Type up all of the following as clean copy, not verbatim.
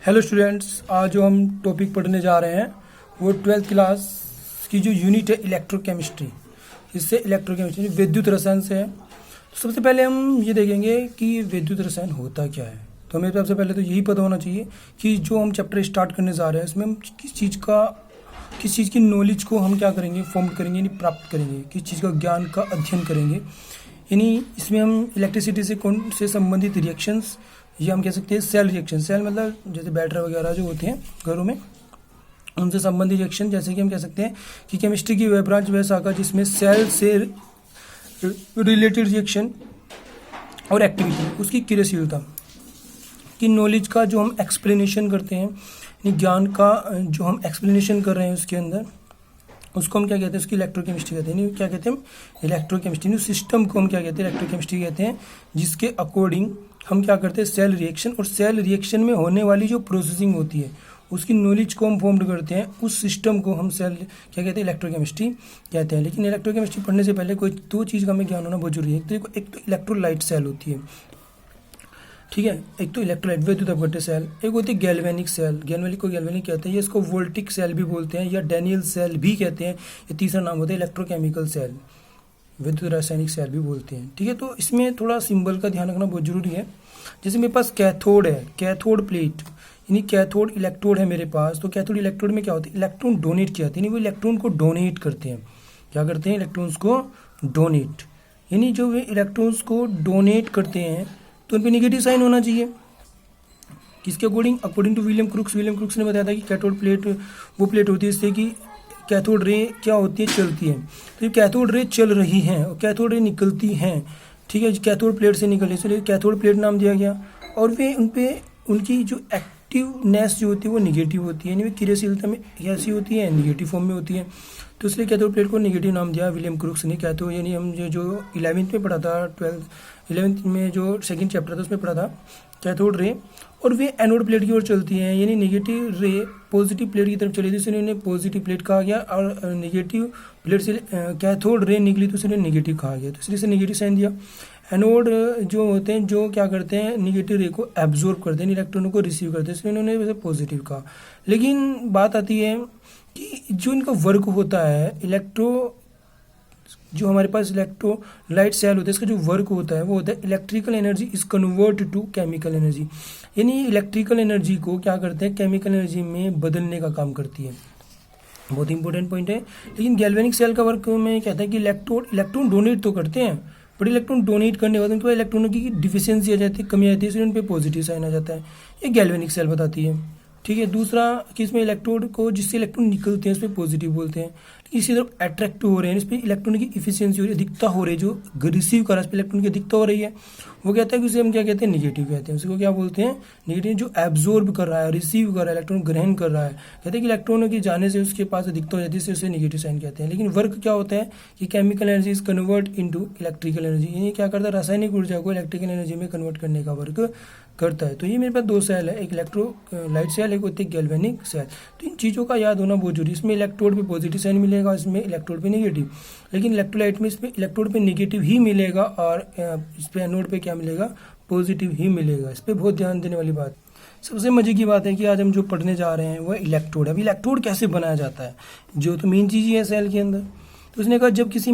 Hello students, आज जो हम टॉपिक पढ़ने जा रहे हैं वो 12th क्लास की जो यूनिट है इलेक्ट्रोकेमिस्ट्री। इससे इलेक्ट्रोकेमिस्ट्री विद्युत रसायन से है। तो सबसे पहले हम ये देखेंगे कि विद्युत रसायन होता क्या है। तो हमें सबसे पहले तो यही पता होना चाहिए कि जो हम चैप्टर स्टार्ट करने जा रहे हैं इसमें हम किस चीज़ की नॉलेज को हम क्या करेंगे, फॉर्म करेंगे, यानी प्राप्त करेंगे, किस चीज़ का ज्ञान का अध्ययन करेंगे। यानी इसमें हम इलेक्ट्रिसिटी से संबंधित रिएक्शंस, ये हम कह सकते हैं सेल रिएक्शन। सेल मतलब जैसे बैटरी वगैरह जो होते हैं घरों में, उनसे संबंधित रिएक्शन। जैसे कि हम कह सकते हैं कि केमिस्ट्री की वह ब्रांच, वह शाखा जिसमें सेल से रिलेटेड रिएक्शन और एक्टिविटी, उसकी क्रियाशीलता की नॉलेज का जो हम एक्सप्लेनेशन करते हैं, ज्ञान का जो हम एक्सप्लेनेशन कर रहे हैं उसके अंदर, उसको हम क्या कहते हैं, उसकी इलेक्ट्रोकेमिस्ट्री कहते हैं। क्या कहते हैं हम? इलेक्ट्रोकेमिस्ट्री। सिस्टम को हम क्या कहते हैं? इलेक्ट्रोकेमिस्ट्री कहते हैं, जिसके अकॉर्डिंग हम क्या करते हैं, सेल रिएक्शन और सेल रिएक्शन में होने वाली जो प्रोसेसिंग होती है उसकी नॉलेज को हम फॉर्म करते हैं। उस सिस्टम को हम सेल क्या कहते हैं? इलेक्ट्रोकेमिस्ट्री कहते हैं। लेकिन इलेक्ट्रोकेमिस्ट्री पढ़ने से पहले कोई दो चीज़ का हमें ज्ञान होना बहुत जरूरी है। एक तो इलेक्ट्रोलाइट सेल होती है, ठीक है, एक तो इलेक्ट्रोलाइट विद्युत अपघट्य सेल, एक होती है गैल्वेनिक सेल। गैल्वेनिक को गैल्वेनिक कहते हैं, या इसको वोल्टिक सेल भी बोलते हैं, या डैनियल सेल भी कहते हैं। ये तीसरा नाम होता है इलेक्ट्रोकेमिकल सेल, विद्युत रासायनिक सेल भी बोलते हैं। ठीक है, तो इसमें थोड़ा सिंबल का ध्यान रखना बहुत जरूरी है। जैसे मेरे पास कैथोड है, कैथोड प्लेट, यानी कैथोड इलेक्ट्रोड है मेरे पास। तो कैथोड इलेक्ट्रोड में क्या होता है? इलेक्ट्रॉन डोनेट किया जाता है, यानी वो इलेक्ट्रॉन को डोनेट करते हैं। क्या करते हैं? इलेक्ट्रॉन्स को डोनेट, यानी जो वे इलेक्ट्रॉन्स को डोनेट करते हैं तो उन पर निगेटिव साइन होना चाहिए। किसके अकॉर्डिंग टू विलियम क्रूक्स ने बताया था कि कैथोड प्लेट वो प्लेट होती है इससे कि कैथोड रे क्या होती है? चलती है। तो ये कैथोड रे चल रही हैं और कैथोड रे निकलती हैं, ठीक है, कैथोड प्लेट से निकल, इसलिए कैथोड प्लेट नाम दिया गया। और वे उनकी जो एक्टिवनेस जो होती है वो निगेटिव होती है, यानी वे क्रियाशीलता में ऐसी होती है, निगेटिव फॉर्म में होती है। तो इसलिए कैथोड प्लेट को निगेटिव नाम दिया विलियम क्रूक्स ने। कैथोड यानी हम जो 11th में पढ़ा था, 11th में जो सेकंड चैप्टर था उसमें पढ़ा था कैथोड रे। और वे एनोड प्लेट की ओर चलती हैं, यानी नेगेटिव रे पॉजिटिव प्लेट की तरफ चली थी, इसलिए उन्हें पॉजिटिव प्लेट कहा गया। और नेगेटिव प्लेट से कैथोड रे निकली तो इसलिए नेगेटिव कहा गया, तो इसलिए से नेगेटिव साइन दिया। एनोड जो होते हैं जो क्या करते हैं? नेगेटिव रे को एब्जॉर्ब करते हैं, इलेक्ट्रॉनों को रिसीव करते हैं, इसलिए उन्होंने पॉजिटिव कहा। लेकिन बात आती है कि जो इनका वर्क होता है, जो हमारे पास इलेक्ट्रोलाइट सेल होता है, इसका जो वर्क होता है वो होता है electrical energy is convert to chemical energy, यानी इलेक्ट्रिकल एनर्जी को क्या करते हैं? केमिकल एनर्जी में बदलने का काम करती है। बहुत इंपॉर्टेंट पॉइंट है। लेकिन गैल्वेनिक सेल का वर्क में कहता है कि इलेक्ट्रॉन डोनेट तो करते हैं, बट इलेक्ट्रॉन डोनेट करने के बाद उनके पास इलेक्ट्रॉनों की डिफिशियंसी आ जाती है, कमी आ जाती है, इसलिए उन पर पॉजिटिव साइन आ जाता है। ये गैल्वेनिक सेल बताती है। ठीक है, दूसरा कि इसमें इलेक्ट्रोड को जिससे इलेक्ट्रॉन निकलते हैं इस पर पॉजिटिव बोलते हैं। इसी तरफ अट्रैक्टिव हो रहे हैं, इस पर इलेक्ट्रॉन की इफिशियंसी हो रही है, अधिकता हो रही है, जो रिसीव कर रहा है इस पर इलेक्ट्रॉन की अधिकता हो रही है, वो कहता है कि उसे हम क्या कहते हैं? निगेटिव कहते हैं। उसको क्या बोलते हैं? निगेटिव। जो एब्जॉर्ब कर रहा है, रिसीव कर रहा है, इलेक्ट्रॉन ग्रहण कर रहा है, कहते हैं कि इलेक्ट्रॉनों के जाने से उसके पास अधिकता हो जाती है, उसे नेगेटिव साइन कहते हैं। लेकिन वर्क क्या होता है कि chemical energy is convert into electrical energy, यानी क्या करता है? रासायनिक ऊर्जा को इलेक्ट्रिकल एनर्जी में कन्वर्ट करने का वर्क करता है। तो ये मेरे पास दो सेल है, एक इलेक्ट्रोलाइट सेल, एक होती है गैल्वेनिक सेल। तो इन चीज़ों का याद होना बहुत जरूरी है। इसमें इलेक्ट्रोड पे पॉजिटिव साइन मिलेगा, इसमें इलेक्ट्रोड पे नेगेटिव। लेकिन इलेक्ट्रोलाइट में इसमें इलेक्ट्रोड पे नेगेटिव ही मिलेगा और इस पे एनोड पे क्या मिलेगा? पॉजिटिव ही मिलेगा। इस पर बहुत ध्यान देने वाली बात। सबसे मजे की बात है कि आज हम जो पढ़ने जा रहे हैं वो इलेक्ट्रोड है। अभी इलेक्ट्रोड कैसे बनाया जाता है, जो तो मेन चीज़ ही है सेल के अंदर। तो उसने कहा जब किसी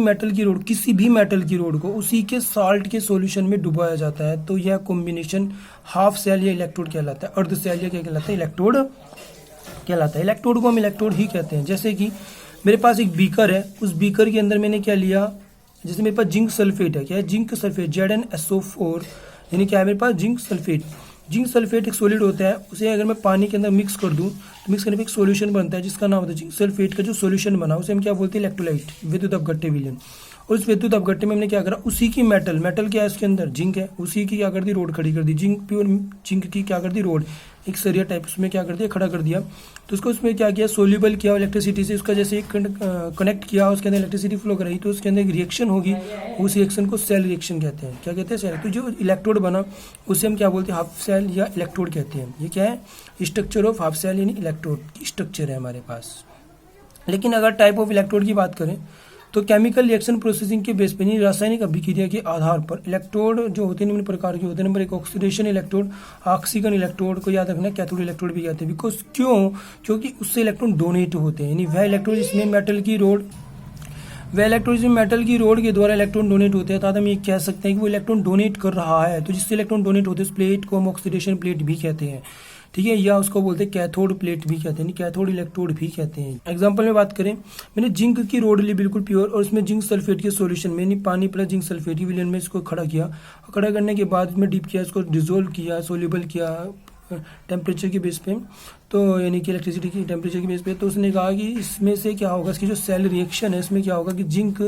भी मेटल की रोड को उसी के साल्ट के सॉल्यूशन में डुबाया जाता है तो यह कॉम्बिनेशन हाफ सेल या इलेक्ट्रोड कहलाता है, अर्ध सेल या क्या कहलाता है? इलेक्ट्रोड कहलाता है। इलेक्ट्रोड को हम इलेक्ट्रोड ही कहते हैं। जैसे कि मेरे पास एक बीकर है, उस बीकर के अंदर मैंने क्या लिया? जैसे मेरे पास जिंक सल्फेट है, क्या है? जिंक सल्फेट, ZnSO4, यानी क्या है मेरे पास? Zinc sulphate. जिंक सल्फेट एक सॉलिड होता है, उसे अगर मैं पानी के अंदर मिक्स कर दूं तो मिक्स करने पे एक सॉल्यूशन बनता है जिसका नाम होता है जिंक सल्फेट का जो सॉल्यूशन बना उसे हम क्या बोलते हैं? इलेक्ट्रोलाइट, विद्युत अपघट्य विलयन। और उस विद्युत अपघट्य में हमने क्या करा? उसी की मेटल क्या है उसके अंदर? जिंक है, उसी की क्या कर दी? रोड खड़ी कर दी। प्योर जिंक की क्या कर दी? रोड, एक सरिया टाइप उसमें क्या कर दिया? खड़ा कर दिया। तो उसको उसमें क्या किया? सोल्यूबल किया इलेक्ट्रिसिटी से, उसका जैसे कनेक्ट किया, उसके अंदर इलेक्ट्रिसिटी फ्लो कराई तो उसके अंदर एक रिएक्शन होगी, उस रिएक्शन को सेल रिएक्शन कहते हैं। क्या कहते हैं? सेल। तो जो इलेक्ट्रोड बना उसे हम क्या बोलते हैं? हाफ सेल या इलेक्ट्रोड कहते हैं। ये क्या है? स्ट्रक्चर ऑफ हाफ सेल, यानी इलेक्ट्रोड की स्ट्रक्चर है हमारे पास। लेकिन अगर टाइप ऑफ इलेक्ट्रोड की बात करें तो केमिकल रिएक्शन प्रोसेसिंग के बेस पर, रासायनिक अभिक्रिया के आधार पर इलेक्ट्रोड जो होते हैं निम्न प्रकार के होते हैं। Number 1 oxidation electrode, oxygen electrode को याद रखना, कैथोड इलेक्ट्रोड भी कहते हैं। बिकॉज क्योंकि उससे इलेक्ट्रॉन डोनेट होते हैं, यानी वह इलेक्ट्रोड जिसमें मेटल की रोड के द्वारा इलेक्ट्रॉन डोनेट होते हैं, अर्थात हम ये कह सकते हैं कि वो इलेक्ट्रॉन डोनेट कर रहा है। तो जिससे इलेक्ट्रॉन डोनेट होते हैं उस प्लेट को हम ऑक्सीडेशन प्लेट भी कहते हैं, ठीक है, या उसको बोलते हैं कैथोड प्लेट भी कहते हैं, कैथोड इलेक्ट्रोड भी कहते हैं। एग्जांपल में बात करें, मैंने जिंक की रोड ली बिल्कुल प्योर और उसमें जिंक सल्फेट के सॉल्यूशन में पानी प्लस जिंक सल्फेट की विलयन में इसको खड़ा किया। खड़ा करने के बाद इसमें डिप किया, इसको डिजोल्व किया, सोल्यूबल किया टेम्परेचर के बेस पे, तो यानी कि इलेक्ट्रिसिटी की टेम्परेचर के बेस पे। तो उसने कहा कि इसमें से क्या होगा, इसकी जो सेल रिएक्शन है इसमें क्या होगा कि जिंक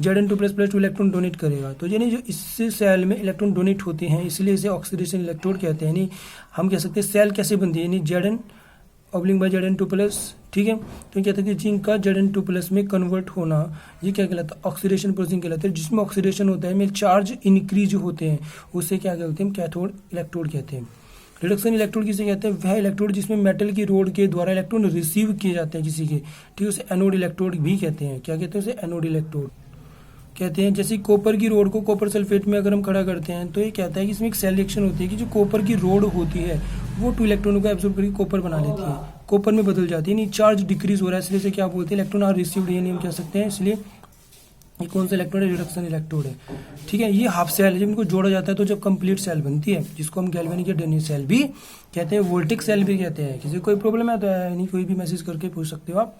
Zn2++2 इलेक्ट्रॉन डोनेट करेगा। तो यानी जो इससे सेल में इलेक्ट्रॉन डोनेट होते हैं इसलिए इसे ऑक्सीडेशन इलेक्ट्रोड कहते हैं। यानी हम कह सकते हैं सेल कैसे बनती है, यानी Zn/Zn2+, ठीक है। तो कहते हैं कि जिंक का Zn2+ में कन्वर्ट होना, ये क्या कहलाता है, ऑक्सीडेशन प्रोसेसिंग कहलाता है। जिसमें ऑक्सीडेशन होता है में चार्ज इंक्रीज होते हैं, उसे क्या कहते हैं, कैथोड इलेक्ट्रोड कहते हैं। रिडक्शन इलेक्ट्रोड किसे कहते हैं, वह इलेक्ट्रोड जिसमें मेटल की रोड के द्वारा इलेक्ट्रॉन रिसीव किए जाते हैं किसी के, ठीक है, उसे एनोड इलेक्ट्रोड भी कहते हैं। क्या कहते हैं उसे, एनोड इलेक्ट्रोड कहते हैं। जैसे कॉपर की रोड को कॉपर सल्फेट में अगर हम खड़ा करते हैं तो ये कहता है कि इसमें एक सेल रिएक्शन होती है कि जो कॉपर की रोड होती है वो 2 इलेक्ट्रॉनों को एब्जॉर्ब करके कॉपर बना लेती है, कॉपर में बदल जाती है, यानी चार्ज डिक्रीज हो रहा है, इसलिए से क्या बोलते हैं, इलेक्ट्रॉन आर रिसीव्ड, यानी हम कह सकते हैं। इसलिए ये कौन सा इलेक्ट्रोड है, रिडक्शन इलेक्ट्रोड है, ठीक है। ये हाफ सेल है, जब इनको जोड़ा जाता है तो जब कंप्लीट सेल बनती है, जिसको हम गैल्वेनिक या डेनी सेल भी कहते हैं, वोल्टिक सेल भी कहते हैं। किसी कोई प्रॉब्लम है तो यानी कोई भी मैसेज करके पूछ सकते हो आप।